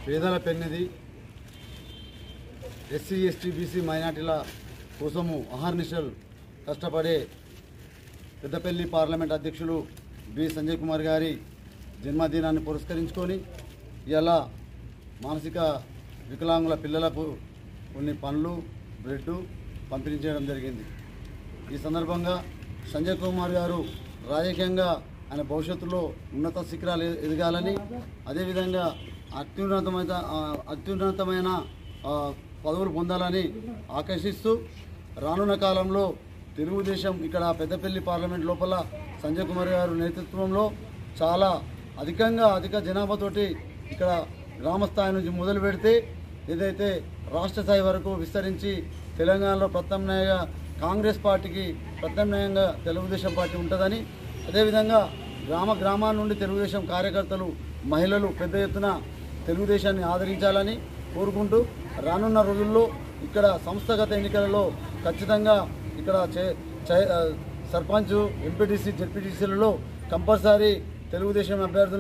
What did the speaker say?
పేదల పెన్నిది SC ST BC మైనార్టీల కోసము అహర్నిశలు కష్టపడే పెద్దపల్లి పార్లమెంట్ అధ్యక్షులు బి సంజయ్ కుమార్ గారి జన్మదినాన్ని పురస్కరించుకొని ఇలా మానసిక వికలాంగుల పిల్లలకు కొన్ని పండ్లు బ్రెడ్ పంపిణీ చేయడం జరిగింది. ఈ సందర్భంగా సంజయ్ కుమార్ గారు రాజకీయంగా ఆయన భవిష్యత్తులో ఉన్నత శిఖరాలు ఎదగాలని, అదేవిధంగా అత్యున్నతమైన పదవులు పొందాలని ఆకర్షిస్తూ రానున్న కాలంలో తెలుగుదేశం ఇక్కడ పెద్దపల్లి పార్లమెంట్ లోపల సంజయ్ కుమార్ గారు నేతృత్వంలో చాలా అధిక జనాభాతోటి ఇక్కడ గ్రామ స్థాయి నుంచి మొదలు పెడితే ఏదైతే రాష్ట్ర స్థాయి వరకు విస్తరించి తెలంగాణలో ప్రత్యామ్నాయంగా కాంగ్రెస్ పార్టీకి ప్రత్యామ్నాయంగా తెలుగుదేశం పార్టీ ఉంటుందని, అదేవిధంగా గ్రామాల నుండి తెలుగుదేశం కార్యకర్తలు మహిళలు పెద్ద ఎత్తున తెలుగుదేశాన్ని ఆదరించాలని కోరుకుంటూ రానున్న రోజుల్లో ఇక్కడ సంస్థాగత ఎన్నికలలో ఖచ్చితంగా ఇక్కడ సర్పంచ్ ఎంపీటీసీ జెడ్పీటీసీలలో కంపల్సరీ తెలుగుదేశం అభ్యర్థులు